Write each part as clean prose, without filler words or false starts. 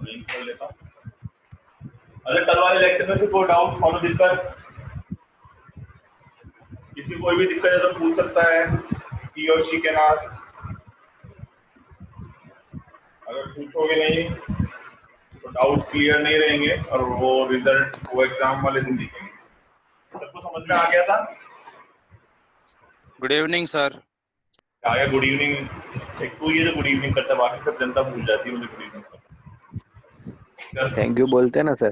Link खोल लेता हूँ। अगर कल वाले लेक्चर में से कोई डाउट फॉलो दिक्कत, किसी को कोई भी दिक्कत है तो पूछ सकता है, he or she can ask। अगर पूछोगे नहीं तो डाउट्स क्लियर नहीं रहेंगे और वो रिजल्ट वो एग्जाम वाले दिन दिखेंगे। सबको समझ में आ गया था? Good evening sir. आ गया गुड इवनिंग। एक तो ये जो गुड इवनिंग करता है, बाकी सब जनता भूल जाती है मुझे गुड इवनिंग करता। थैंक यू बोलते हैं ना सर।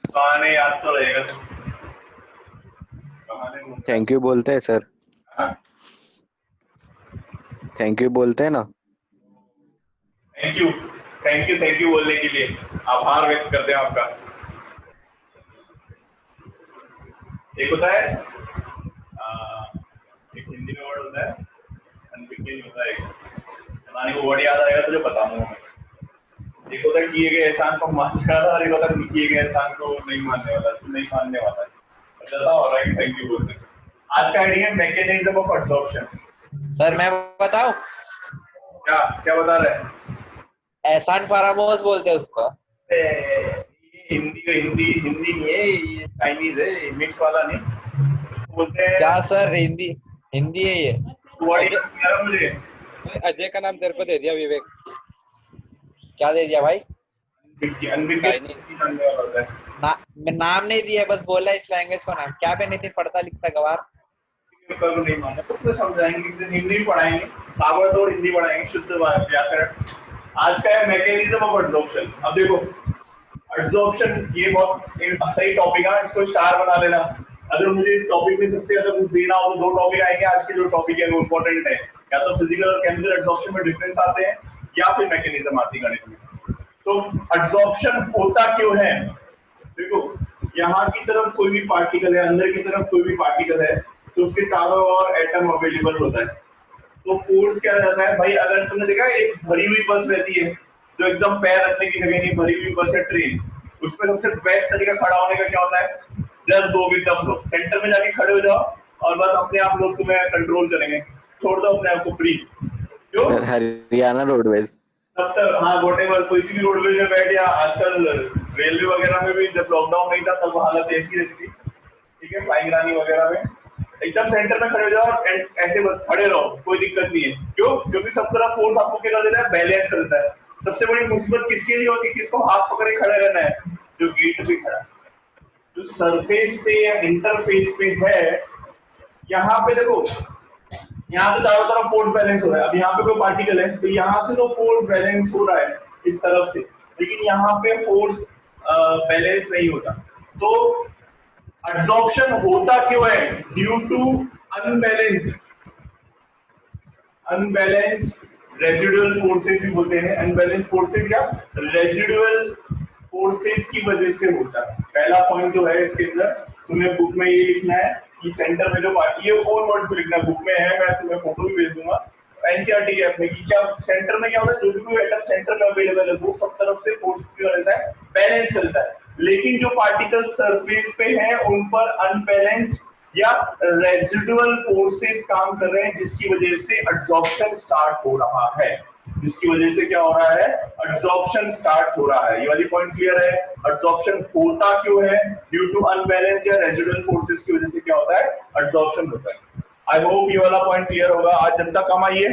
कहानी याद तो रहेगा। थैंक यू बोलते हैं सर। थैंक यू बोलते हैं ना। थैंक यू बोलने के लिए आभार व्यक्त करते हैं आपका। एक होता है एक हिंदी में वर्ड होता है, अनबिगिन होता है। बताने को वर्ड याद आएगा तो जो बताऊंगा मैं। एक होता है किए गए एहसान को मानने वाला और एक होता है किए गए एहसान को नहीं मानने वाला, तो नहीं मानने वाला है। राइट, थैंक यू बोलते हैं। आज का idea mechanism of absorption. Sir मैं बताऊं? क्या क्या बता रहे हैं? एहसान फरामोश बोलते हैं उसको। हिंदी नहीं है, ये चाइनीज है, मिक्स वाला नहीं बोलते हैं। क्या सर, हिंदी है ये। मुझे अजय का नाम तेरे को दे दिया विवेक। क्या दे दिया भाई? नाम नहीं दिया, बस बोला इस लैंग्वेज को नाम। क्या पे नहीं पढ़ता लिखता गवार नहीं माना तो उसमें समझाएंगे, हिंदी पढ़ाएंगे, ताबड़तोड़ हिंदी पढ़ाएंगे, शुद्ध व्याकरण। आज का है मैकेनिज्म ऑफ एब्जॉर्प्शन। अब देखो एब्जॉर्प्शन ये बहुत सही टॉपिक है, इसको स्टार बना लेना। अगर मुझे इस टॉपिक में सबसे ज्यादा कुछ देना हो तो दो टॉपिक आएंगे आज के। जो टॉपिक है वो इम्पोर्टेंट है, या तो फिजिकल और केमिकल एब्जॉर्प्शन में डिफरेंस आते हैं या फिर मैकेनिज्म आती है गणित में। तो एब्जॉर्प्शन होता क्यों है? देखो यहाँ की तरफ कोई भी पार्टिकल है, अंदर की तरफ कोई भी पार्टिकल है, तो उसके चारों ओर एटम अवेलेबल होता है। तो फोर्स क्या रहता है भाई? अगर तुमने देखा एक भरी हुई बस रहती है जो एकदम पैर रखने की जगह नहीं, भरी हुई बस है ट्रेन, उसमें सबसे बेस्ट तरीका खड़ा होने का क्या होता है? Just go with the flow. Centre में जाके खड़े हो जाओ और बस अपने आप लोग तुम्हें कंट्रोल करेंगे, छोड़ दो अपने आप को फ्री। जो हरियाणा रोडवेज तब तक, हाँ वॉटेवर, कोई सी भी रोडवेज में बैठ, या आजकल रेलवे वगैरह में भी जब लॉकडाउन नहीं था तब हालत ऐसी रहती थी, ठीक है, फ्लाइंग रानी वगैरह में एकदम सेंटर में खड़े हो जाओ और ऐसे बस खड़े रहो, कोई दिक्कत नहीं है। क्यों? क्योंकि सब तरफ फोर्स आपको क्या कर देता है? बैलेंस करता है। सबसे बड़ी मुसीबत किसके लिए होती है? किसको हाथ पकड़े खड़े रहना है? जो गेट पे खड़ा, जो सरफेस पे या इंटरफेस पे है। यहाँ पे देखो, यहाँ पे चारों तरफ फोर्स बैलेंस हो रहा है। अब यहाँ पे कोई पार्टिकल है तो यहाँ से तो फोर्स बैलेंस हो रहा है इस तरफ से, लेकिन यहाँ पे फोर्स बैलेंस नहीं होता। तो एब्जॉर्प्शन होता क्यों है? Due to unbalanced residual forces भी बोलते हैं। अनबैलेंस फोर्सेस या रेजिडुअल फोर्सेस की वजह से होता है। पहला पॉइंट जो है इसके अंदर तुम्हें बुक में ये लिखना है कि सेंटर में जो पार्टी है, फोर वर्ड्स में लिखना है, बुक में है, मैं तुम्हें फोटो भी भेज दूंगा एनसीईआरटी के ऐप में, कि क्या सेंटर में क्या होता है? जो भी एटम सेंटर में अवेलेबल है वो सब तरफ से फोर्स रहता है, बैलेंस करता है। लेकिन जो पार्टिकल सरफेस पे हैं उन पर अनबैलेंस्ड या रेजिडुअल फोर्सेस काम कर रहे हैं, जिसकी वजह से एब्जॉर्प्शन स्टार्ट हो रहा है। जिसकी वजह से क्या हो रहा है? एब्जॉर्प्शन स्टार्ट हो रहा है। ये वाली पॉइंट क्लियर है? एब्जॉर्प्शन होता क्यों है? ड्यू टू अनबैलेंस या रेजिडुअल फोर्सेस की वजह से क्या होता है? एब्जॉर्प्शन होता है। आई होप ये वाला पॉइंट क्लियर होगा। आज जनता कम आई है,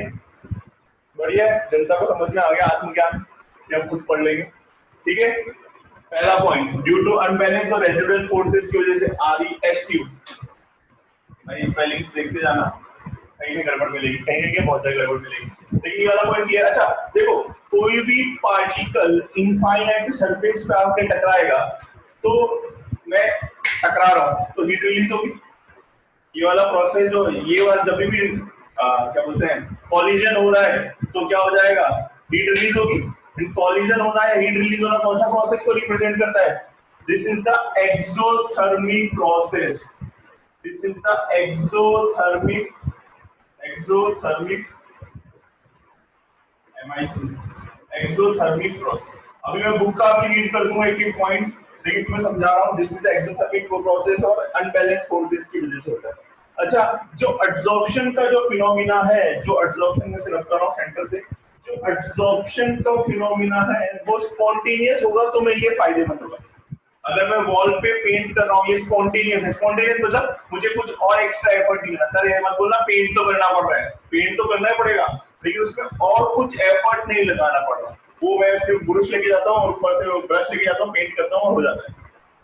बढ़िया, जनता को समझ में आ गया आत्मज्ञान, जब खुद पढ़ लेंगे, ठीक है। पहला पॉइंट, ड्यू टू अनबैलेंस और रेजिडुअल फोर्सेस की वजह से RESU, भाई स्पेलिंग्स देखते जाना, कहीं गड़बड़ मिलेगी, कहीं बहुत जगह गड़बड़ मिलेगी, लेकिन ये वाला पॉइंट क्लियर। अच्छा देखो, कोई भी पार्टिकल इनफाइनाइट सरफेस पे आके टकराएगा, तो मैं टकरा रहा हूं तो हीट रिलीज होगी। ये वाला प्रोसेस जो ये वाला जब भी क्या बोलते हैं कॉलिजन हो रहा है तो क्या हो जाएगा? हीट रिलीज होगी। कॉलिजन होना है, हीट रिलीज होना कौन सा प्रोसेस को रिप्रेजेंट करता है? This is the exothermic process. This is the exothermic process. अभी मैं बुक का आपकी रीड कर दूंगा एक एक पॉइंट, लेकिन तुम्हें समझा रहा हूँ। This is the exothermic process और अनबैलेंस फोर्सेस की वजह से होता है। अच्छा, जो एब्जॉर्प्शन का जो फिनोमिना है, जो एब्जॉर्प्शन में से रखता रहा हूँ सेंटर से, जो एब्जॉर्प्शन का फिनोमिना है वो स्पॉन्टेनियस होगा तो मैं ये फायदेमंद होगा। अगर मैं वॉल पे पेंट कर रहा हूँ, ये स्पॉन्टेनियस है, स्पॉन्टेनियस मतलब मुझे कुछ और एक्स्ट्रा एफर्ट नहीं करना। सर ये मत बोलना पेंट तो करना पड़ रहा है, पेंट तो करना ही पड़ेगा, लेकिन उसमें और कुछ एफर्ट नहीं लगाना पड़ रहा। वो मैं सिर्फ ब्रश लेके जाता हूँ और ऊपर से ब्रश लेके जाता हूँ, पेंट करता हूँ और हो जाता है।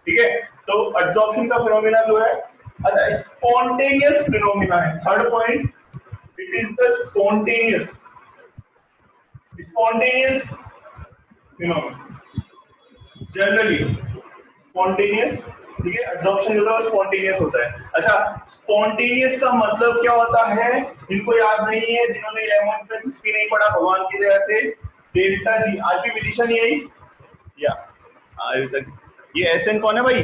ठीक है, तो एब्जॉर्प्शन का फिनोमिना जो है, अच्छा स्पॉन्टेनियस फिनोमिना है। Third point, it is the spontaneous phenomena generally spontaneous. ठीक है, एब्जॉर्प्शन जो होता है स्पॉन्टेनियस होता है। अच्छा, स्पॉन्टेनियस का मतलब क्या होता है, जिनको याद नहीं है, जिन्होंने 11th में कुछ भी नहीं पढ़ा भगवान की दया से, डेल्टा जी। आज भी विदिशा नहीं आई या अभी तक? ये एसएन कौन है भाई?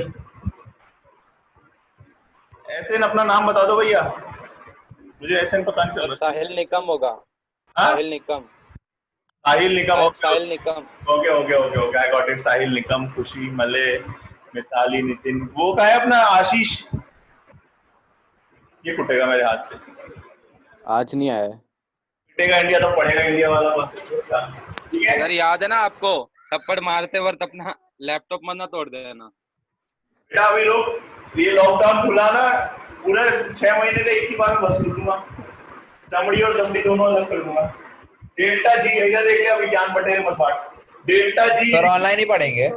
एसएन अपना नाम बता दो भैया, मुझे एसएन पता नहीं चल रहा। साहिल निकम होगा। हाँ? Sahil Nikam. Sahil Nikam. Sahil Nikam. Okay okay okay okay, I got it. Sahil Nikam, Khushi Male, Mitali, Nitin. वो का है अपना आशीष, ये कुटेगा मेरे हाथ से। आज नहीं आया है। कुटेगा इंडिया तो पढ़ेगा इंडिया वाला बस। ठीक है, सर याद है ना आपको, थप्पड़ मारते वक्त अपना लैपटॉप मत ना तोड़ देना। बेटा अभी लोग ये लॉकडाउन खुला ना, पूरे 6 महीने का एक ही बार में बस दूंगा, चमड़ी और चमड़ी दोनों अलग कर दूंगा। डेल्टा जी इधर देखिए, विज्ञान बटेर मत बांट। डेल्टा जी सर ऑनलाइन ही पढ़ेंगे।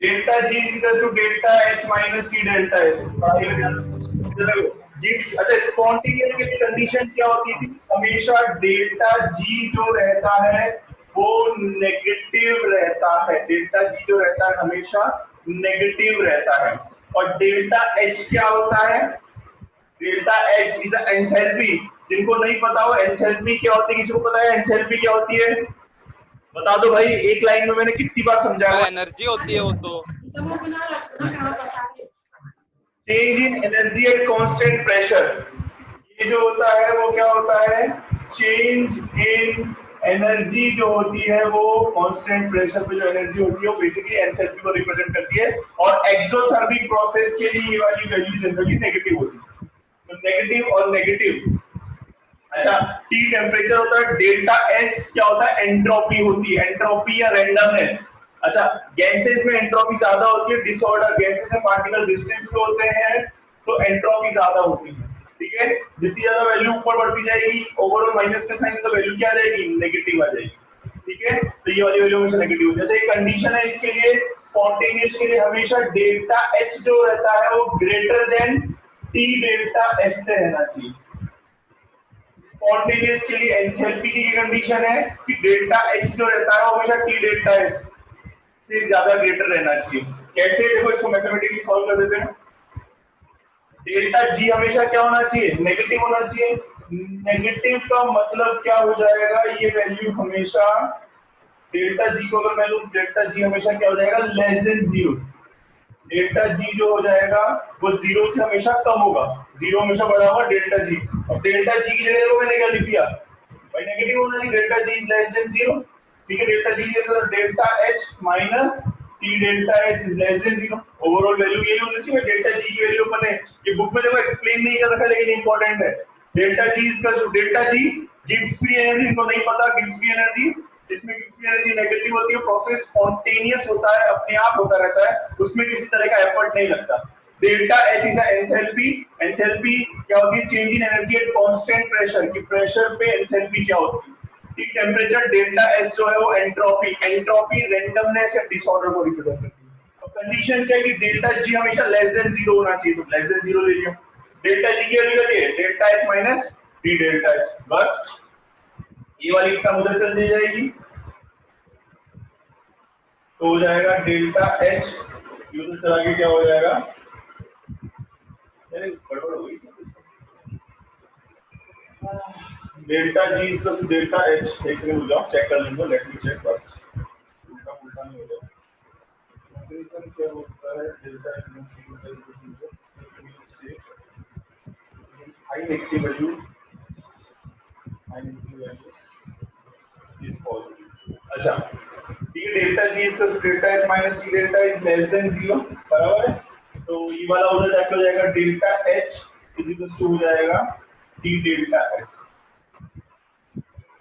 Delta G is equal to delta H minus C delta H. अच्छा, स्पॉन्टेनियस की कंडीशन क्या होती थी? हमेशा डेल्टा जी जो रहता है वो नेगेटिव रहता है। डेल्टा जी जो रहता है हमेशा नेगेटिव रहता है। और डेल्टा एच क्या होता है? Delta H is enthalpy. जिनको नहीं पता हो एंथैल्पी क्या होती है, किसी को पता है एंथैल्पी क्या होती है? बता दो भाई, एक लाइन में मैंने कितनी बार समझाया? एनर्जी होती है वो तो। Change in energy at constant pressure. ये जो होता है वो क्या होता है? चेंज इन एनर्जी जो होती है वो कांस्टेंट प्रेशर पे जो एनर्जी होती है वो बेसिकली एंथैल्पी को रिप्रेजेंट करती है। और एक्सोथर्मिक प्रोसेस के लिए ये वाली वैल्यू जनरली नेगेटिव होती है। तो नेगेटिव और नेगेटिव। अच्छा, टी टेम्परेचर होता है। डेल्टा एस क्या होता है? एंट्रोपी होती है, एंट्रोपी या रैंडमनेस। अच्छा, गैसेस में एंट्रोपी ज्यादा होती है, डिसऑर्डर। गैसेस में पार्टिकल डिस्टेंस पे होते हैं तो एंट्रोपी ज्यादा होती है। ठीक है, जितनी ज्यादा वैल्यू ऊपर बढ़ती जाएगी, ओवरऑल माइनस का साइन, तो वैल्यू क्या आ जाएगी? नेगेटिव आ जाएगी। ठीक है, तो ये वाली वैल्यू हमेशा नेगेटिव होती है। अच्छा, एक कंडीशन है इसके लिए, स्पॉन्टेनियस के लिए हमेशा डेल्टा एच जो रहता है वो greater than T delta S से रहना चाहिए। स्पॉन्टेनियस के लिए एंथैल्पी की कंडीशन है कि डेल्टा एच जो रहता है वो हमेशा टी डेल्टा एस से ज्यादा ग्रेटर रहना चाहिए। कैसे? देखो, इसको मैथमेटिकली सॉल्व कर देते हैं। डेल्टा जी हमेशा क्या होना चाहिए? नेगेटिव होना चाहिए। नेगेटिव का मतलब क्या हो जाएगा? ये वैल्यू हमेशा डेल्टा जी को अगर मैं लूं, डेल्टा जी हमेशा क्या हो जाएगा? Less than zero. Delta G जो हो जाएगा वो जीरो से हमेशा कम होगा, जीरो हमेशा बड़ा होगा डेल्टा जी। और डेल्टा जी की जगह को मैंने क्या लिख दिया भाई? नेगेटिव होना चाहिए, delta G is less than zero. ठीक है, डेल्टा जी की जगह delta H minus T delta H is less than zero. Overall value यही होनी चाहिए। डेल्टा जी की वैल्यू अपन ने ये बुक में देखो एक्सप्लेन नहीं कर रखा, लेकिन इंपॉर्टेंट है। डेल्टा जी इसका delta G gives free energy, इनको नहीं पता गिव्स फ्री एनर्जी, जिसमें किसी एनर्जी नेगेटिव होती है, प्रोसेस स्पॉन्टेनियस होता है, अपने आप होता रहता है, उसमें किसी तरह का एफर्ट नहीं लगता। Delta H is enthalpy. Enthalpy क्या होती है? Change in energy at constant pressure, कि प्रेशर पे एंथैल्पी क्या होती है। ठीक, टेम्परेचर। डेल्टा एस जो है वो एंट्रोपी, एंट्रोपी रैंडमनेस या डिसऑर्डर को रिप्रेजेंट करती है। और कंडीशन क्या है कि डेल्टा जी हमेशा लेस देन जीरो होना चाहिए, तो लेस देन जीरो ले लिया। डेल्टा जी की वैल्यू क्या है? Delta H minus D delta H. बस ये वाली टर्म उधर चल दी जाएगी तो हो जाएगा डेल्टा एच, यूजर चला के क्या हो जाएगा? गड़बड़ हो गई। डेल्टा जी इसका डेल्टा एच, एक सेकंड रुक जाओ, चेक कर लेंगे, लेट मी चेक फर्स्ट। उल्टा उल्टा नहीं हो जाए। मैकेनिज्म क्या होता है? Delta H high negative value, high negative value is positive. अच्छा, ठीक है, डेल्टा जी इसका delta H minus T delta is less than zero, बराबर है। तो ये वाला उधर जाके हो जाएगा delta H is equal to हो जाएगा टी डेल्टा एस।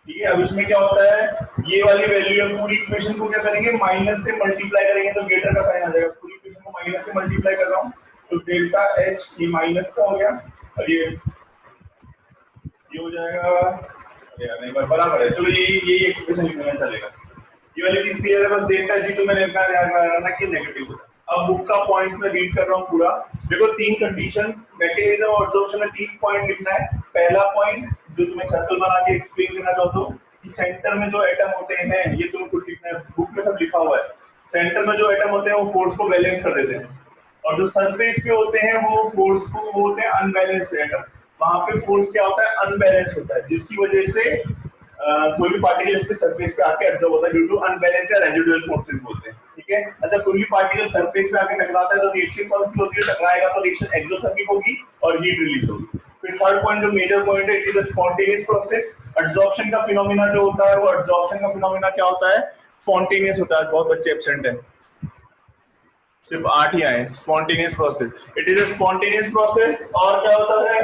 ठीक ठीक है, अब इसमें क्या होता है, ये वाली वैल्यू है, पूरी इक्वेशन को क्या करेंगे, माइनस से मल्टीप्लाई करेंगे तो ग्रेटर का साइन आ जाएगा। पूरी इक्वेशन को माइनस से मल्टीप्लाई कर रहा हूँ तो डेल्टा एच ये माइनस का हो गया और ये हो जाएगा, अरे यार नहीं बराबर है, चलो ये एक्सप्रेशन लिखना चलेगा। ये वाली चीज क्लियर है, बस डेल्टा जी तो मैंने इतना ध्यान रखना कि नेगेटिव होता है। अब बुक का पॉइंट्स में रीड कर रहा हूँ पूरा। देखो तीन कंडीशन मैकेनिज्म और एब्जॉर्प्शन में 3 पॉइंट लिखना है। पहला पॉइंट जो तुम्हें सर्कल बना के एक्सप्लेन करना चाहता हूँ कि सेंटर में जो एटम होते हैं, ये तुम्हें खुद लिखना है, बुक में सब लिखा हुआ है। सेंटर में जो एटम होते हैं वो फोर्स को बैलेंस कर देते हैं और जो सरफेस पे होते हैं वो फोर्स को, वो होते हैं अनबैलेंस एटम। वहां पे फोर्स क्या होता है, अनबैलेंस होता है, जिसकी वजह से कोई भी पार्टिकल इस पे सरफेस पे आके एब्जॉर्ब होता है ड्यू टू अनबैलेंस या रेजिडुअल फोर्सेस बोलते हैं। ठीक है, अच्छा कोई भी पार्टिकल सरफेस पे आके टकराता है तो रिएक्शन कौन सी होती है, टकराएगा तो रिएक्शन एक्सोथर्मिक होगी और हीट रिलीज होगी। फिर थर्ड पॉइंट जो मेजर पॉइंट है, it is a spontaneous process. Absorption का फिनोमेना जो होता है, वो एब्जॉर्प्शन का फिनोमेना क्या होता है, स्पॉन्टेनियस होता है। बहुत बच्चे एब्सेंट है, सिर्फ 8 ही आए। Spontaneous process, it is a spontaneous process. और क्या होता है,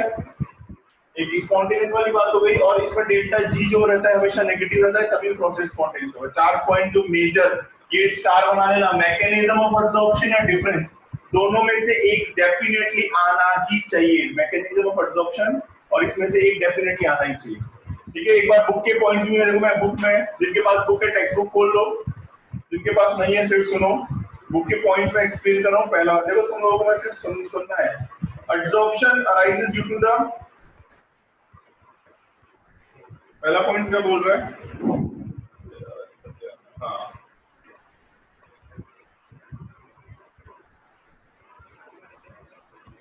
एक स्पॉन्टेनियस वाली बात हो गई, और इसमें डेल्टा जी जो रहता है हमेशा नेगेटिव रहता है, तभी प्रोसेस स्पॉन्टेनियस होगा। 4 पॉइंट जो मेजर, ये स्टार बना लेना। मैकेनिज्म ऑफ एब्जॉर्प्शन या डिफरेंस, दोनों में से एक डेफिनेटली आना ही चाहिए। मैकेनिज्म ऑफ एब्जॉर्प्शन और इसमें से एक डेफिनेटली आना ही चाहिए। ठीक है, एक बार बुक के पॉइंट्स भी देखो, मैं बुक में, जिनके पास बुक है टेक्स्ट बुक खोल लो, जिनके पास नहीं है सिर्फ सुनो। बुक के पॉइंट्स में एक्सप्लेन कर रहा हूँ। पहला देखो, तुम लोगों को सिर्फ सुनना है। Absorption arises due to the, पहला पॉइंट क्या बोल रहा है,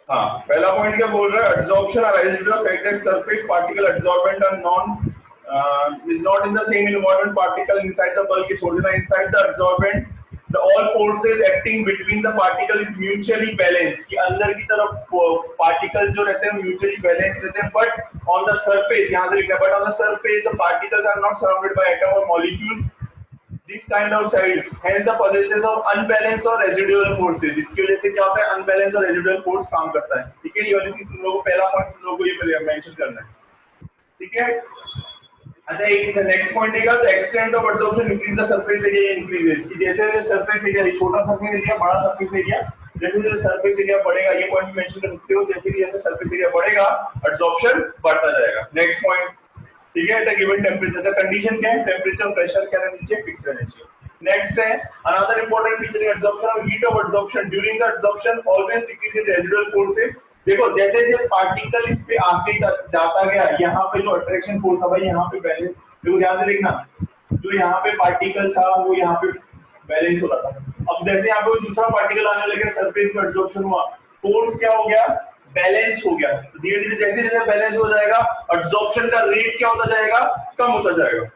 हाँ पहला पॉइंट क्या बोल रहा है, absorption arises due to the fact that surface particle absorbent are non is not in the same environment particle inside the bulk is holding inside the absorbent the all forces acting between the particle is mutually balanced, कि अंदर की तरफ particle जो रहते हैं mutually balance रहते हैं, but on the surface, यहां से लिखना है, but on the surface the particles are not surrounded by atom और molecules, this kind of sides hence the possesses of unbalanced और रेजिडुअल फोर्सेस। इसकी वजह से क्या होता है, अनबैलेंस और रेजिडुअल फोर्स काम करता है। ठीक है, ये वाली चीज तुम लोगों को पहला पॉइंट तुम लोगों को ये पहले मेंशन करना है। ठीक है, अच्छा एक नेक्स्ट पॉइंट है, the extent of absorption increase the surface area increases, कि जैसे जैसे सरफेस एरिया, छोटा सरफेस एरिया, बड़ा सरफेस एरिया, जैसे जैसे सरफेस एरिया बढ़ेगा, ये पॉइंट मेंशन कर सकते हो, जैसे जैसे सरफेस एरिया बढ़ेगा एब्जॉर्प्शन बढ़ता जाएगा। नेक्स्ट पॉइंट, ठीक है, द गिवन टेंपरेचर, कंडीशन क्या है, टेंपरेचर प्रेशर क्या रहना चाहिए, फिक्स रहना चाहिए। नेक्स्ट है another important feature, absorption of heat of absorption during the absorption always decrease in residual forces. देखो जैसे जैसे पार्टिकल इस पे आगे जाता गया, यहाँ पे जो अट्रैक्शन फोर्स था भाई, यहाँ पे बैलेंस, देखो ध्यान से देखना, जो यहाँ पे पार्टिकल था वो यहाँ पे बैलेंस हो रहा था। अब जैसे यहाँ पे दूसरा पार्टिकल आने लगे, सरफेस पे एब्जॉर्प्शन हुआ, फोर्स क्या हो गया, बैलेंस हो गया। धीरे धीरे जैसे जैसे बैलेंस हो जाएगा, एब्जॉर्प्शन का रेट क्या होता जाएगा, कम होता जाएगा।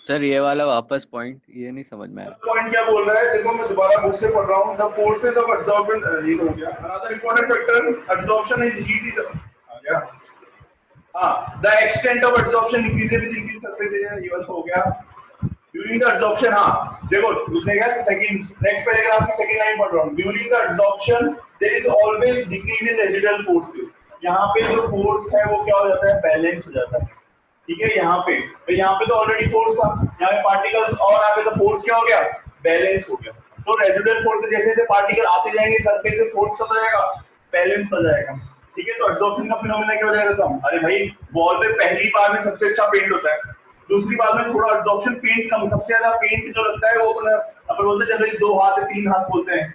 सर ये वाला वापस पॉइंट, ये नहीं समझ में आया। पॉइंट क्या बोल रहा है, देखो मैं दोबारा बुक से पढ़ रहा हूँ। द फोर्सेस ऑफ एब्जॉर्बेंट, ये हो गया। Another important factor, absorption is heat is, आ गया, हाँ, the extent of absorption increases with increase surface area, ये वाला हो गया। ड्यूरिंग द एब्जॉर्प्शन, हाँ देखो उसने क्या, सेकंड नेक्स्ट पैराग्राफ की सेकंड लाइन पढ़ रहा हूँ। During the absorption there is always decrease in residual forces, यहाँ पे जो फोर्स है वो क्या हो जाता है, बैलेंस हो जाता है। ठीक है, यहाँ पे तो ऑलरेडी फोर्स था, यहाँ पे पार्टिकल्स और आगे तो फोर्स क्या हो गया, बैलेंस हो गया। तो रेजिडुअल फोर्स जैसे जैसे पार्टिकल आते जाएंगे सरफेस पे, फोर्स कब जाएगा, बैलेंस हो जाएगा। ठीक है, तो एब्जॉर्प्शन का फिनोमेना क्या हो जाएगा कम। अरे भाई वॉल पे पहली बार में सबसे अच्छा पेंट होता है, दूसरी बार में थोड़ा एब्जॉर्प्शन पेंट कम, सबसे ज्यादा पेंट जो लगता है वो अपन बोलते हैं जनरली 2 हाथ 3 हाथ बोलते हैं,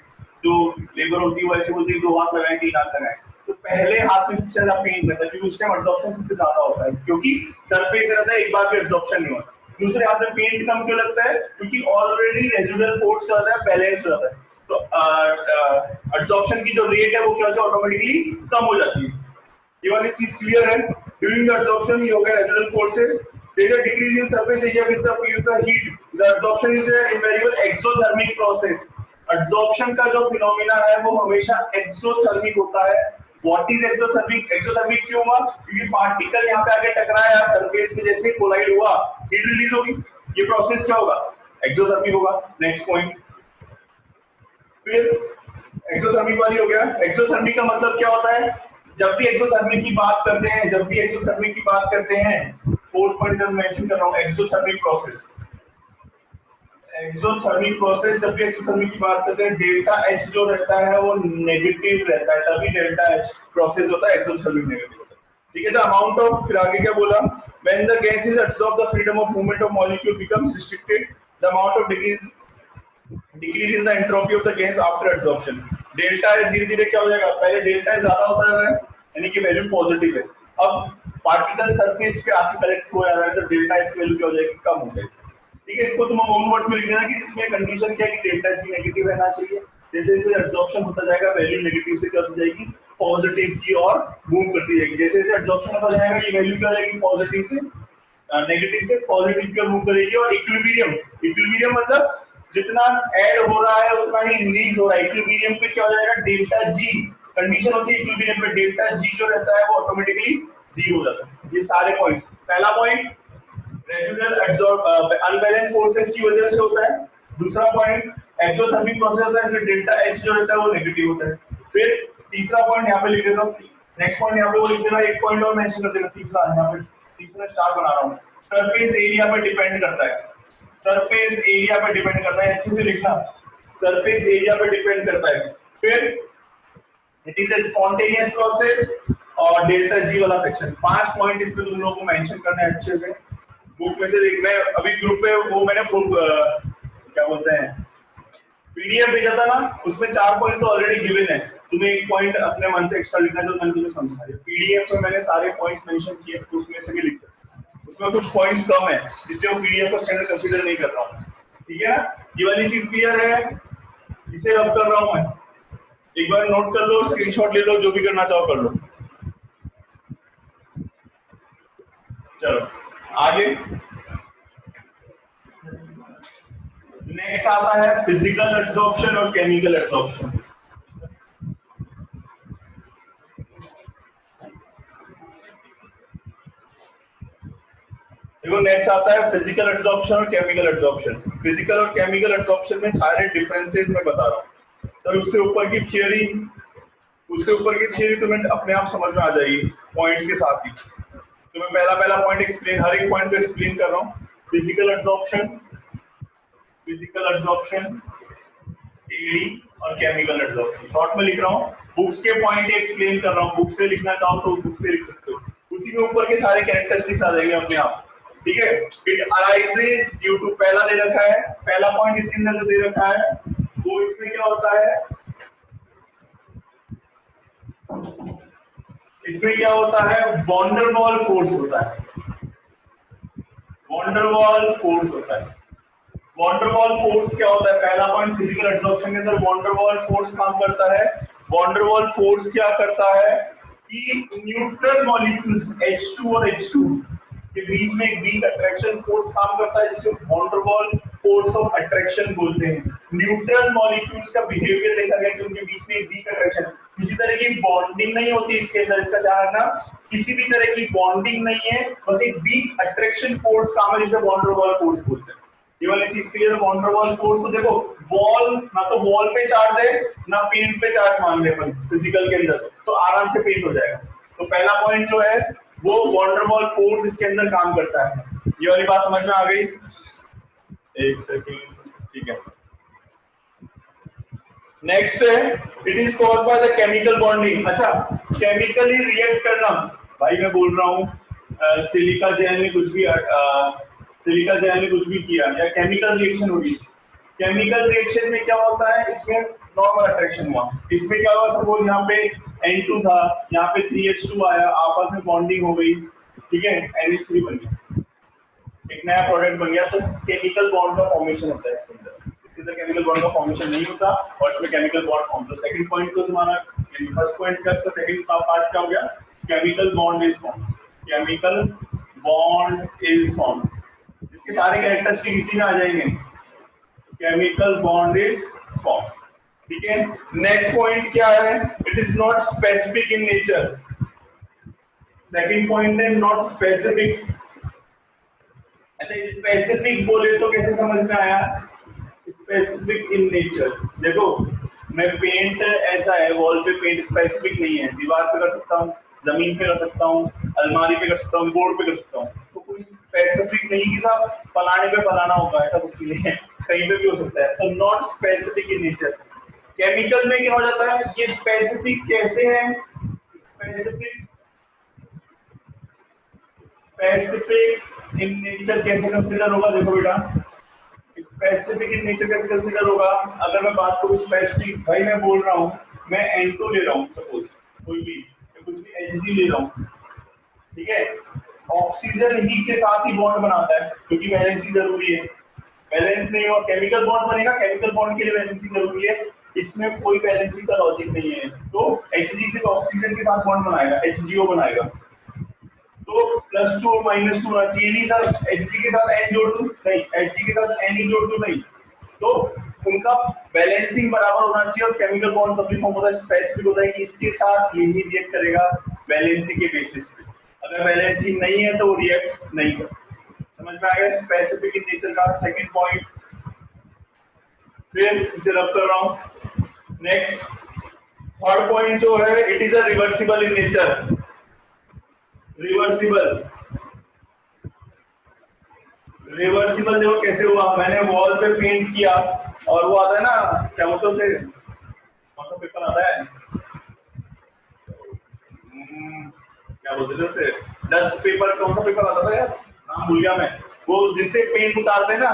जो लेबर होती है वो ऐसे बोलती है 2 हाथ लगाएं 3 हाथ लगाएं। तो पहले हाथ में सबसे ज्यादा पेंट रहता है क्योंकि उस टाइम एब्जॉर्प्शन सबसे ज्यादा होता है, क्योंकि सरफेस रहता है, एक बार भी एब्जॉर्प्शन नहीं होता। दूसरे हाथ में पेंट कम क्यों लगता है, क्योंकि ऑलरेडी रेजिडुअल फोर्स क्या होता है, बैलेंस रहता है। तो एब्जॉर्प्शन की जो रेट है वो क्या होता है, ऑटोमेटिकली कम हो जाती है। ये वाली चीज क्लियर है। ड्यूरिंग द एब्जॉर्प्शन ये हो गया residual forces, there is a decrease in surface area which appears the heat, the absorption is an invariable exothermic process। Absorption का जो फिनोमेना है वो हमेशा एक्सोथर्मिक होता है। व्हाट इज एक्सोथर्मिक, एक्सोथर्मिक क्यों हुआ, क्योंकि पार्टिकल यहाँ पे आके टकराया सरफेस पे, जैसे कोलाइड हुआ हीट रिलीज होगी, ये प्रोसेस क्या होगा, एक्सोथर्मिक होगा। नेक्स्ट पॉइंट, फिर एक्सोथर्मिक वाली हो गया। एक्सोथर्मिक का मतलब क्या होता है, जब भी एक्सोथर्मिक की बात करते हैं फोर्थ पॉइंट मेंशन कर रहा हूँ, एक्सोथर्मिक प्रोसेस। एक्सोथर्मिक प्रोसेस, जब भी एक्सोथर्मिक की बात करते हैं, डेल्टा एच जो रहता है वो नेगेटिव रहता है, तभी डेल्टा एच प्रोसेस होता है, एक्सोथर्मिक नेगेटिव होता है। ठीक है, द अमाउंट ऑफ, फिर आगे क्या बोला, when the gas is absorb the freedom of movement of molecule becomes restricted, the amount of decrease in the entropy of the gas after absorption. Delta H धीरे धीरे क्या हो जाएगा, पहले डेल्टा एच ज्यादा होता है यानी कि वैल्यू पॉजिटिव है, अब पार्टिकल सरफेस पे आके कलेक्ट हो जा रहा है तो डेल्टा एच की वैल्यू क्या हो जाएगी, कम हो जाएगी। ठीक है, इसको तुम ओन वर्ड्स में लिख देना कि इसमें कंडीशन क्या है कि डेल्टा जी नेगेटिव रहना चाहिए, जैसे जैसे एब्जॉर्प्शन होता जाएगा वैल्यू नेगेटिव से क्या होती जाएगी, पॉजिटिव की ओर मूव करती जाएगी। जैसे जैसे एब्जॉर्प्शन होता जाएगा ये वैल्यू क्या हो जाएगी, पॉजिटिव से नेगेटिव से पॉजिटिव की ओर मूव करेगी। और इक्विलिब्रियम, इक्विलिब्रियम मतलब जितना ऐड हो रहा है उतना ही रिलीज हो रहा है। इक्विलिब्रियम पे क्या हो जाएगा, डेल्टा जी, कंडीशन होती है इक्विलिब्रियम पे डेल्टा जी जो रहता है वो ऑटोमेटिकली जीरो हो जाता है। ये सारे पॉइंट्स, पहला पॉइंट रेजिडुअल अनबैलेंस फोर्सेस की वजह से होता है, दूसरा पॉइंट एक्सोथर्मिक प्रोसेस होता है, इसमें डेल्टा एच जो रहता है वो नेगेटिव होता है। फिर तीसरा पॉइंट यहाँ पे लिख देता हूँ, नेक्स्ट पॉइंट यहाँ पे वो लिख देना, एक पॉइंट और मेंशन कर देना, तीसरा यहाँ पे तीसरा स्टार बना रहा हूँ, सरफेस एरिया पर डिपेंड करता है, सरफेस एरिया पर डिपेंड करता है, अच्छे से लिखना, सरफेस एरिया पर डिपेंड करता है। फिर it is a spontaneous process और डेल्टा जी वाला सेक्शन, 5 पॉइंट इस पे तुम लोगों को मेंशन करना है अच्छे से। बुक में से देख, मैं अभी ग्रुप पे वो मैंने क्या बोलते हैं पीडीएफ भेजा था ना, उसमें 4 पॉइंट तो ऑलरेडी गिवन है, तुम्हें एक पॉइंट अपने मन से एक्स्ट्रा लिखना है तो मैंने तुम्हें समझा दिया। पीडीएफ में मैंने सारे पॉइंट्स मेंशन किए तो उसमें से भी लिख सकते हैं, उसमें कुछ पॉइंट्स कम है इसलिए वो पीडीएफ को स्टैंडर्ड कंसीडर नहीं कर रहा हूँ। ठीक है ना, ये वाली चीज क्लियर है, इसे रब कर रहा हूँ मैं, एक बार नोट कर लो, स्क्रीनशॉट ले लो, जो भी करना चाहो कर लो। चलो आगे, नेक्स्ट आता है फिजिकल एब्जॉर्प्शन और केमिकल एब्जॉर्प्शन। देखो नेक्स्ट आता है फिजिकल एब्जॉर्प्शन और केमिकल एब्जॉर्प्शन। फिजिकल और केमिकल एब्जॉर्प्शन में सारे डिफरेंसेस मैं बता रहा हूँ सर, उससे ऊपर की थियरी तुम्हें अपने आप समझ में आ जाएगी पॉइंट्स के साथ ही। तो मैं पहला पॉइंट एक्सप्लेन, हर एक पॉइंट को एक्सप्लेन कर रहा हूँ। फिजिकल एब्जॉर्प्शन एडी और केमिकल एब्जॉर्प्शन शॉर्ट में लिख रहा हूँ, बुक्स के पॉइंट एक्सप्लेन कर रहा हूँ, बुक से लिखना चाहो तो बुक से लिख सकते हो, उसी में ऊपर के सारे कैरेक्टरिस्टिक्स आ जाएंगे अपने आप। ठीक है, इट अराइजेस ड्यू टू, पहला दे रखा है, पहला पॉइंट इसके अंदर जो दे रखा है वो इसमें क्या होता है, इसमें क्या होता है, वॉन्डरवॉल फोर्स होता है, वॉन्डरवॉल फोर्स होता है। वॉन्डरवॉल फोर्स क्या होता है, पहला पॉइंट फिजिकल एब्जॉर्प्शन के अंदर वॉन्डरवॉल फोर्स काम करता है। वॉन्डरवॉल फोर्स क्या करता है कि न्यूट्रल मॉलिक्यूल्स H2 और H2 के बीच में एक वीक अट्रैक्शन फोर्स काम करता है, जिसे वॉन्डरवॉल फोर्स ऑफ अट्रैक्शन बोलते हैं। न्यूट्रल मॉलिक्यूल्स का बिहेवियर देखा गया कि उनके बीच में एक वीक अट्रैक्शन, किसी तरह की बॉन्डिंग नहीं होती इसके अंदर, इसका ध्यान रखना, किसी भी तरह की बॉन्डिंग नहीं है, बस एक वीक अट्रैक्शन फोर्स काम है, जिसे वॉन्डरवॉल फोर्स बोलते हैं। ये वाली चीज क्लियर है, वॉन्डरवॉल फोर्स। तो देखो वॉल, ना तो वॉल पे चार्ज है ना पेंट पे चार्ज मान रहे अपन फिजिकल के अंदर, तो आराम से पेंट हो जाएगा। तो पहला पॉइंट जो है वो वॉन्डरवॉल फोर्स इसके अंदर काम करता है। ये वाली बात समझ में आ गई? एक सेकंड, ठीक है। नेक्स्ट है, it is caused by the chemical bonding. अच्छा, केमिकली रिएक्ट करना, भाई मैं बोल रहा हूँ सिलिका जेल ने कुछ भी किया या केमिकल रिएक्शन होगी, केमिकल रिएक्शन में क्या होता है, इसमें नॉर्मल अट्रैक्शन हुआ, इसमें क्या हुआ, सपोज यहाँ पे N2 था, यहाँ पे 3H2 आया, आपस में बॉन्डिंग हो गई, ठीक है, NH3 बन गया, एक नया प्रोडक्ट बन गया। तो केमिकल बॉन्ड का फॉर्मेशन होता है इसके अंदर, इसके अंदर केमिकल बॉन्ड का फॉर्मेशन नहीं होता और इसमें केमिकल बॉन्ड फॉर्म। तो सेकंड पॉइंट तो तुम्हारा, फर्स्ट पॉइंट का सेकंड पार्ट क्या हो गया, chemical bond is form, chemical bond is form, इसके सारे कैरेक्टरिस्टिक इसी में आ जाएंगे, केमिकल बॉन्ड इज फॉर्म। ठीक है, नेक्स्ट पॉइंट क्या है, it is not specific in nature. Second point है नॉट स्पेसिफिक। अच्छा, स्पेसिफिक बोले तो कैसे समझ में आया, स्पेसिफिक इन नेचर। देखो मैं पेंट ऐसा है, वॉल पे पेंट स्पेसिफिक नहीं है, दीवार पे कर सकता हूँ, जमीन पे कर सकता हूँ, अलमारी पे कर सकता हूँ, बोर्ड पे कर सकता हूँ, तो कोई स्पेसिफिक नहीं कि साहब फलाने पे फलाना होगा, ऐसा कुछ नहीं है, कहीं पे भी हो सकता है। तो not specific in nature. Chemical में क्या हो जाता है, ये स्पेसिफिक कैसे है, स्पेसिफिक इन नेचर कैसे कंसीडर होगा, देखो बेटा स्पेसिफिक इन नेचर कैसे कंसीडर होगा। अगर मैं बात करूं स्पेसिफिक, भाई मैं बोल रहा हूं मैं N2 ले रहा हूं, सपोज कोई भी कुछ भी Hg ले रहा हूं, ठीक है, ऑक्सीजन ही के साथ ही बॉन्ड बनाता है क्योंकि वैलेंसी जरूरी है। बैलेंस नहीं हुआ केमिकल बॉन्ड बनेगा, केमिकल बॉन्ड के लिए वैलेंसी जरूरी है, इसमें कोई वैलेंसी का लॉजिक नहीं है। तो Hg सिर्फ ऑक्सीजन के साथ बॉन्ड बनाएगा, HGO बनाएगा, तो +2 और -2 होना चाहिए। नहीं सर Hg के साथ N जोड़ दूं, नहीं Hg के साथ N ही जोड़ दूं, नहीं, तो उनका बैलेंसिंग बराबर होना चाहिए। और केमिकल बॉन्ड तभी फॉर्म होता है, स्पेसिफिक होता है कि इसके साथ यही रिएक्ट करेगा बैलेंसिंग के बेसिस पे, अगर बैलेंसिंग नहीं है तो वो रिएक्ट नहीं करेगा। समझ में आ गया स्पेसिफिक इन नेचर का सेकंड पॉइंट। फिर इसे रब कर रहा हूं। नेक्स्ट थर्ड पॉइंट जो है, it is a reversible in nature. Reversible देखो कैसे हुआ, मैंने वॉल पे पेंट किया और वो आता है ना, क्या बोलते हैं उसे, कौन सा पेपर आता है, क्या बोलते थे उसे, डस्ट पेपर, कौन सा पेपर आता था यार, नाम भूल गया मैं, वो जिससे पेंट उतारते हैं ना,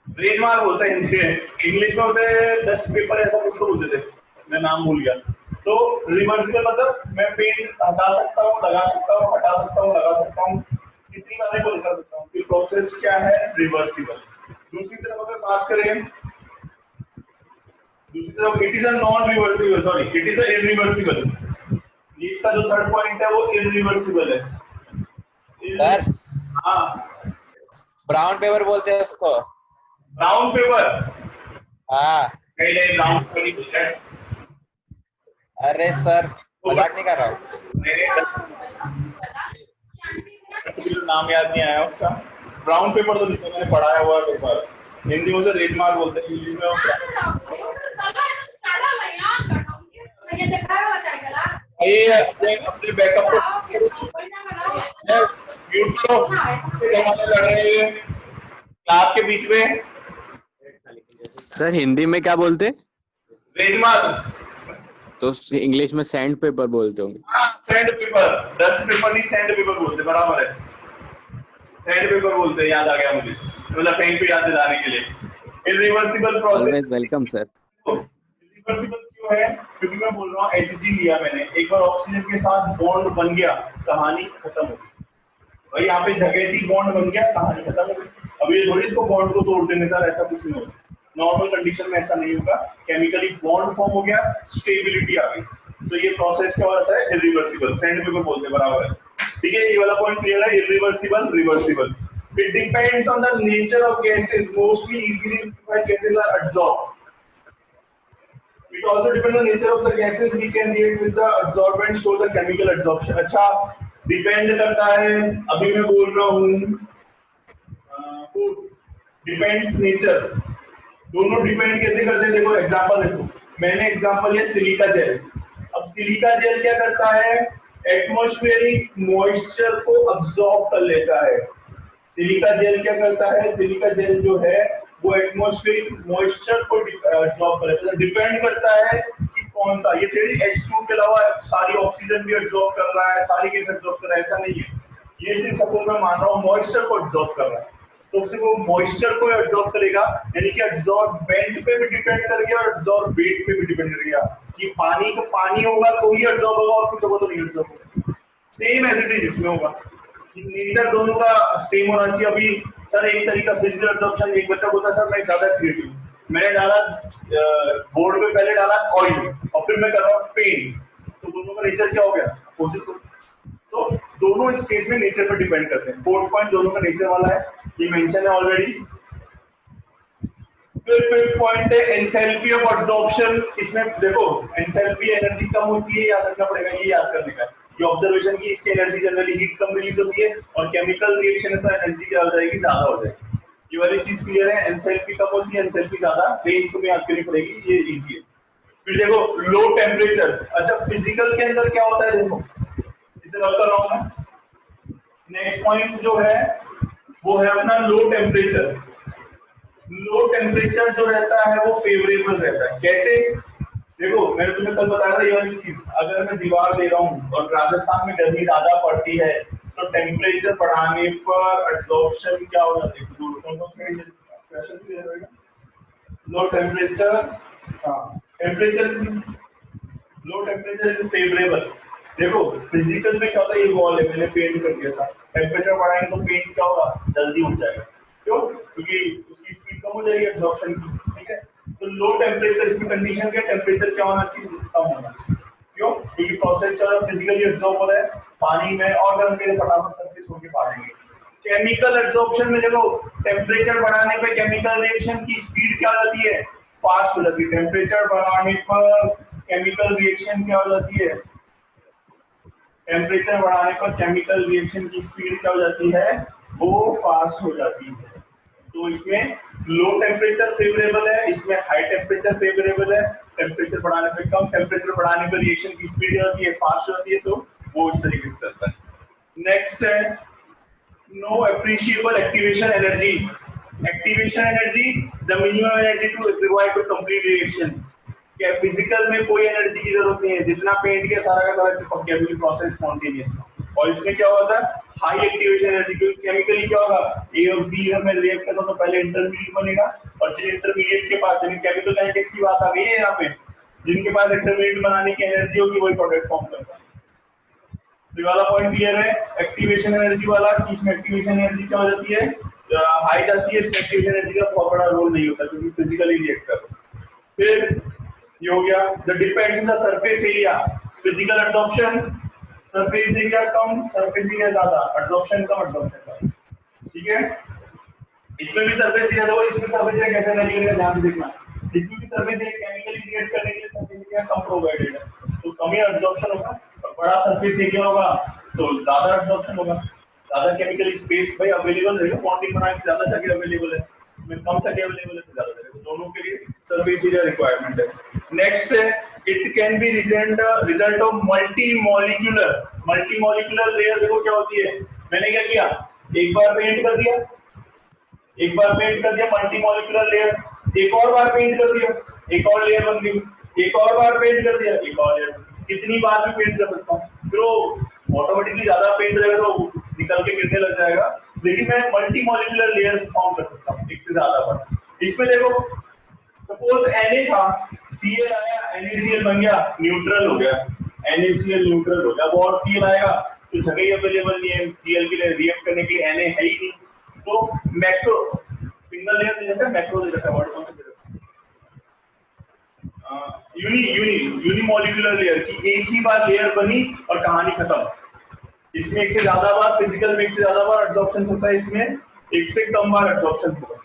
रेजमार बोलते हैं हिंदी में, इंग्लिश में उसे डस्ट पेपर ऐसा कुछ तो बोलते थे, मैं नाम भूल गया। तो रिवर्सिबल मतलब मैं पेंट हटा सकता हूँ, लगा सकता हूँ, हटा सकता हूँ, लगा सकता हूँ, कितनी बार को कर सकता हूँ। फिर प्रोसेस क्या है, रिवर्सिबल। दूसरी तरफ अगर बात करें, दूसरी तरफ it is a non reversible, sorry it is a irreversible. इसका जो थर्ड पॉइंट है वो इरिवर्सिबल है। सर हाँ ब्राउन पेपर बोलते हैं उसको। ब्राउन पेपर, हाँ नहीं नहीं ब्राउन पेपर नहीं बोलते हैं। अरे सर मजाक नहीं कर रहा हूँ। नाम याद नहीं आया उसका। ब्राउन पेपर तो जिसमें मैंने पढ़ाया हुआ है पेपर, हिंदी में उसे रेजमार्क बोलते हैं, इंग्लिश में ये अपने बैकअप क्लास के बीच में। सर हिंदी में क्या बोलते? रेजमार्क, तो इंग्लिश में सैंड पेपर बोलते होंगे। सैंड पेपर, डस्ट पेपर नहीं सैंड पेपर बोलते, बराबर है, सैंड पेपर बोलते हैं, याद आ गया मुझे, मतलब कहीं पे याद दिलाने के लिए। Irreversible process, always welcome sir. Irreversible क्यों है, क्योंकि मैं बोल रहा हूँ Hg लिया मैंने, एक बार ऑक्सीजन के साथ बॉन्ड बन गया, कहानी खत्म हो गई। भाई यहाँ पे जगह थी, बॉन्ड बन गया, कहानी खत्म हो गई। अब ये थोड़ी इसको बॉन्ड को तोड़ देने सर, ऐसा कुछ नहीं होगा, नॉर्मल कंडीशन में ऐसा नहीं होगा, केमिकली बॉन्ड फॉर्म हो गया, स्टेबिलिटी आ गई, तो ये प्रोसेस क्या हो जाता है, इरिवर्सिबल, सैंड पेपर बोलते हैं, बराबर है। ठीक है, ये वाला पॉइंट क्लियर है, irreversible, reversible. It depends on the nature of gases, mostly easily liquefied gases are absorbed. It also depends on nature of the gases, we can react with the adsorbent, show the chemical adsorption। अच्छा, depend करता है, अभी मैं बोल रहा हूँ depends nature, दोनों depend कैसे करते हैं, देखो एग्जांपल देखो, मैंने एग्जांपल लिया सिलिका जेल। अब सिलिका जेल क्या करता है, एटमॉस्फेरिक मॉइस्चर को अब्सॉर्ब कर लेता है। सिलिका जेल क्या करता है, सिलिका जेल जो है वो एटमॉस्फेरिक मॉइस्चर को अब्सॉर्ब कर लेता है। डिपेंड करता है कि कौन सा, ये थोड़ी H2 के अलावा सारी ऑक्सीजन भी अब्सॉर्ब कर रहा है, सारी गैस अब्सॉर्ब कर रहा है, ऐसा नहीं है। ये सिर्फ सपोज मैं मान रहा हूँ मॉइस्चर को अब्सॉर्ब कर रहा है, तो सिर्फ वो मॉइस्चर को अब्सॉर्ब करेगा, यानी कि अब्सॉर्बेंट पे भी डिपेंड करेगा और अब्सॉर्बेट पे भी डिपेंड करेगा कि पानी को पानी होगा तो ही अब्सॉर्ब होगा और कुछ होगा तो नहीं अब्सॉर्ब होगा। सेम एज इट इज इसमें होगा, नेचर दोनों का सेम होना चाहिए। अभी सर एक तरीका फिजिकल एब्जॉर्प्शन, एक बच्चा बोलता है सर मैं ज्यादा क्रिएटिव, मैंने डाला बोर्ड पे पहले डाला ऑयल और फिर मैं कर रहा हूँ पेंट, तो दोनों का नेचर क्या हो गया, अपोजिट। तो दोनों इस केस में नेचर पर डिपेंड करते हैं। फोर्थ पॉइंट दोनों का नेचर वाला है, ये मेंशन है ऑलरेडी। फिर फिफ्थ पॉइंट है एंथैल्पी ऑफ एब्जॉर्प्शन। इसमें देखो एंथैल्पी एनर्जी कम होती है, याद रखना पड़ेगा, ये याद करने का ये ऑब्जर्वेशन की, इसकी एनर्जी जनरली हीट कम रिलीज होती है और केमिकल रिएक्शन है तो एनर्जी क्या हो जाएगी, ज्यादा हो जाएगी। ये वाली चीज क्लियर है, एंथैल्पी कम होती है, एंथैल्पी ज्यादा, रेंज तुम्हें याद करनी पड़ेगी, ये इजी है। फिर देखो लो टेम्परेचर, अच्छा फिजिकल के अंदर क्या होता है, देखो इसे रब कर रहा हूं मैं, नेक्स्ट पॉइंट जो है वो है अपना लो टेम्परेचर। लो टेम्परेचर जो रहता है वो फेवरेबल रहता है। कैसे? देखो मैंने तुम्हें कल बताया था ये वाली चीज, अगर मैं दीवार दे रहा हूँ और राजस्थान में गर्मी ज्यादा पड़ती है तो टेम्परेचर बढ़ाने पर एब्जॉर्प्शन क्या हो जाती है? लो टेम्परेचर, हाँ temperature low temperature is favourable. देखो फिजिकल में क्या होता है, ये वॉल है मैंने पेंट कर दिया था, टेम्परेचर बढ़ाएंगे तो पेंट क्या होगा, जल्दी उठ जाएगा। क्यों? क्योंकि उसकी स्पीड कम हो जाएगी एब्जॉर्प्शन की, ठीक है। तो लो टेम्परेचर, इसकी कंडीशन क्या, टेम्परेचर क्या होना चाहिए, कम होना चाहिए। क्यों? क्योंकि प्रोसेस क्या होता है, फिजिकली एब्जॉर्ब हो रहा है पानी में और गर्म के लिए फटाफट सरफेस होके पाएंगे। केमिकल एब्जॉर्प्शन में देखो टेम्परेचर बढ़ाने पे केमिकल रिएक्शन की स्पीड क्या हो जाती है, फास्ट हो जाती है। टेम्परेचर बढ़ाने पर केमिकल रिएक्शन क्या हो जाती है, टेम्परेचर बढ़ाने पर केमिकल रिएक्शन की स्पीड क्या हो जाती है, वो फास्ट हो जाती है। तो इसमें लो टेम्परेचर फेवरेबल है, इसमें हाई टेम्परेचर फेवरेबल है। टेम्परेचर बढ़ाने पे कम, टेम्परेचर बढ़ाने पर रिएक्शन की स्पीड क्या होती है, फास्ट होती है। तो वो इस तरीके से चलता है। नेक्स्ट है no appreciable activation energy. Activation energy, the minimum energy to required to complete reaction. क्या फिजिकल में कोई एनर्जी की जरूरत नहीं है, जितना पेंट किया सारा का सारा चिपक गया क्योंकि प्रोसेस स्पॉन्टेनियस। और इसमें क्या होता है, हाई एक्टिवेशन एनर्जी, क्योंकि केमिकली क्या होगा, ए और बी अगर मैं रिएक्ट करता हूं तो पहले इंटरमीडिएट बनेगा, और जिन इंटरमीडिएट के पास, जिन केमिकल काइनेटिक्स की बात आ गई है यहाँ पे, जिनके पास इंटरमीडिएट बनाने की एनर्जी होगी वही प्रोडक्ट फॉर्म करता है। ये वाला पॉइंट क्लियर है एक्टिवेशन एनर्जी वाला, कि इसमें एक्टिवेशन एनर्जी क्या हो जाती है, हाई जाती है। इसमें एक्टिवेशन एनर्जी का बहुत बड़ा रोल नहीं होता क्योंकि फिजिकली रिएक्ट कर। फिर ये हो गया the depends on the surface area, physical absorption, surface area come, surface area ज्यादा, एब्जॉर्प्शन कम, एब्जॉर्प्शन कम, ठीक है। इसमें भी सरफेस एरिया देखो, इसमें सरफेस एरिया कैसे वैल्यू करेगा ध्यान से देखना। इसमें भी सरफेस एरिया केमिकली रिएक्ट करने के लिए सरफेस एरिया कम प्रोवाइडेड है, तो कम ही एब्जॉर्प्शन होगा। और बड़ा सरफेस एरिया होगा तो ज्यादा एब्जॉर्प्शन होगा, ज्यादा केमिकल स्पेस भाई अवेलेबल रहेगा, बॉन्डिंग बनाने के ज्यादा जगह अवेलेबल है, इसमें कम जगह अवेलेबल है तो ज्यादा जगह, दोनों के लिए सरफेस एरिया रिक्वायरमेंट है। नेक्स्ट है it can be result of multi molecular layer. देखो क्या होती है, मैंने क्या किया, एक बार पेंट कर दिया, मल्टी मॉलिक्यूलर लेयर, एक और बार पेंट कर दिया, एक और लेयर बन गई, एक और बार पेंट कर दिया, एक और लेयर। कितनी बार भी पेंट कर सकता हूँ, फिर वो ऑटोमेटिकली ज्यादा पेंट रहेगा तो निकल के गिरने लग जाएगा, लेकिन मैं मल्टी मॉलिक्यूलर लेयर फॉर्म कर सकता हूँ एक से ज्यादा बार। इसमें देखो सपोज Na था, Cl आया, NaCl बन गया, न्यूट्रल हो गया, NaCl न्यूट्रल हो गया। अब और Cl आएगा तो जगह ही अवेलेबल नहीं है Cl के लिए रिएक्ट करने के लिए, Na है ही नहीं, तो मैक्रो सिंगल लेयर दे रखा है, मैक्रो दे रखा है, वर्ड कौन सा दे रखा है, यूनिमॉलिक्यूलर लेयर की एक ही बार लेयर बनी और कहानी खत्म। इसमें एक से ज्यादा बार फिजिकल में एक से ज्यादा बार एब्जॉर्प्शन होता है, इसमें एक से कम बार एब्जॉर्प्शन होगा।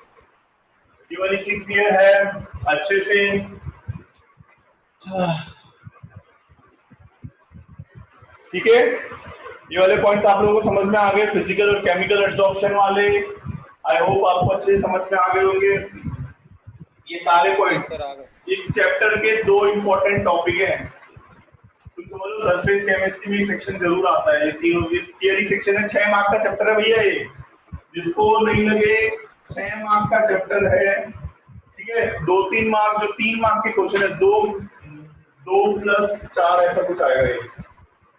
ये वाली चीज क्लियर है अच्छे से? ठीक है, ये वाले पॉइंट आप लोगों को समझ में आ गए, फिजिकल और केमिकल एब्जॉर्प्शन वाले। आई होप आपको अच्छे से समझ में आ गए होंगे ये सारे पॉइंट। इस चैप्टर के दो इंपॉर्टेंट टॉपिक हैं, तुम समझ लो सरफेस केमिस्ट्री में सेक्शन जरूर आता है, ये तीनों थियरी सेक्शन है, 6 मार्क का चैप्टर है भैया ये, जिसको नहीं लगे 6 मार्क का चैप्टर है, ठीक है। 2-3 मार्क, जो 3 मार्क के क्वेश्चन है, 2+4 ऐसा कुछ आएगा ये,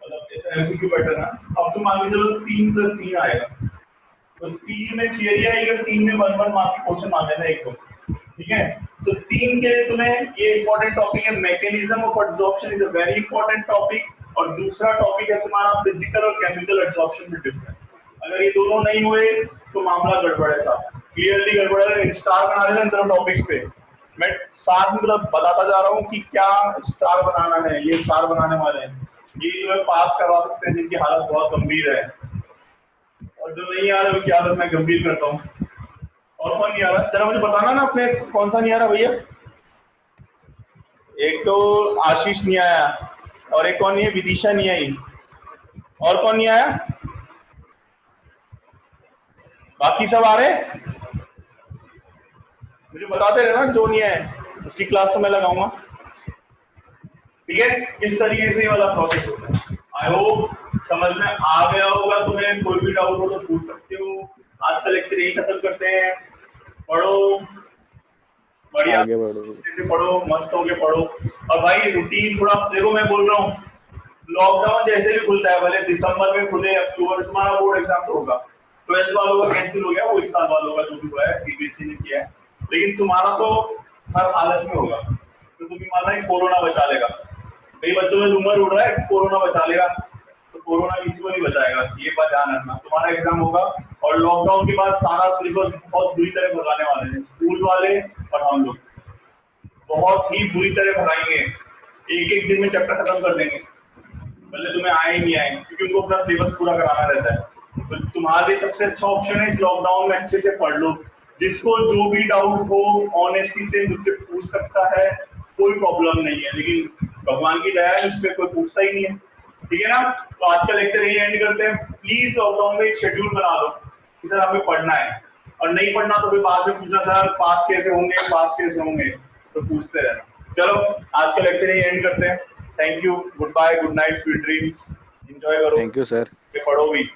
मतलब एमसीक्यू पैटर्न है। अब तुम मान लीजिए 3+3 आएगा, तो 3 में थियरी आएगी, 3 में 1-1 मार्क के क्वेश्चन आ जाना एक दो, ठीक है। तो 3 के लिए तुम्हें ये इंपॉर्टेंट टॉपिक है, mechanism of absorption is a very important topic, और दूसरा टॉपिक है तुम्हारा फिजिकल और केमिकल एब्जॉर्प्शन में डिफरेंस। अगर ये दोनों नहीं हुए तो मामला गड़बड़ है साहब, क्लियरली गड़बड़ है। स्टार बना रहे हैं दोनों टॉपिक्स पे, मैं स्टार मतलब बताता जा रहा हूँ कि क्या स्टार बनाना है, ये स्टार बनाने वाले हैं, ये तुम्हें पास करवा सकते हैं जिनकी हालत बहुत गंभीर है, और जो नहीं आ रहे उनकी हालत मैं गंभीर करता हूँ। और कौन नहीं आ रहा, जरा मुझे बताना ना अपने, कौन सा नहीं आ रहा भैया? एक तो आशीष नहीं आया, और एक कौन नहीं है, विदिशा नहीं आई, और कौन नहीं आया? बाकी सब आ रहे, मुझे बताते रहना, जो नहीं है उसकी क्लास तो मैं लगाऊंगा, ठीक है। इस तरीके से ये वाला प्रोसेस होता है। आई होप समझ में आ गया होगा तुम्हें, कोई भी डाउट हो तो पूछ सकते हो। आज का लेक्चर यही खत्म करते हैं। पढ़ो बढ़िया, आगे बढ़ो। अच्छे से पढ़ो, मस्त होके पढ़ो। और भाई रूटीन थोड़ा देखो, मैं बोल रहा हूँ लॉकडाउन जैसे भी खुलता है, भले दिसंबर में खुले, अक्टूबर, तुम्हारा बोर्ड एग्जाम तो होगा, 12th वालों का कैंसिल हो गया, वो इस साल वालों का जो भी हुआ है सीबीएसई ने किया है, लेकिन तुम्हारा तो हर हालत में होगा। तो तुम्हें मानना है कोरोना बचा लेगा, कई बच्चों में रूमर उड़ रहा है कोरोना बचा लेगा, तो कोरोना किसी को नहीं बचाएगा, ये बात ध्यान रखना। तुम्हारा एग्जाम होगा और लॉकडाउन के बाद सारा सिलेबस बहुत बुरी तरह भगाने वाले हैं स्कूल वाले और हम लोग, बहुत ही बुरी तरह भगाएंगे, एक एक दिन में चैप्टर खत्म कर देंगे, भले तुम्हें आए नहीं आए, क्योंकि उनको अपना सिलेबस पूरा कराना रहता है। तो तुम्हारे लिए सबसे अच्छा ऑप्शन है इस लॉकडाउन में अच्छे से पढ़ लो। जिसको जो भी डाउट हो ऑनेस्टी से मुझसे पूछ सकता है, कोई प्रॉब्लम नहीं है, लेकिन भगवान की दया है उस पर कोई पूछता ही नहीं है, ठीक है ना। तो आज का लेक्चर यही एंड करते हैं। प्लीज लॉकडाउन में एक शेड्यूल बना लो कि सर हमें पढ़ना है, और नहीं पढ़ना तो फिर बाद में पूछना सर पास कैसे होंगे, तो पूछते रहना। चलो आज का लेक्चर यही एंड करते हैं। Thank you, goodbye, good night, sweet dreams, enjoy करो, थैंक यू सर। पढ़ो भी।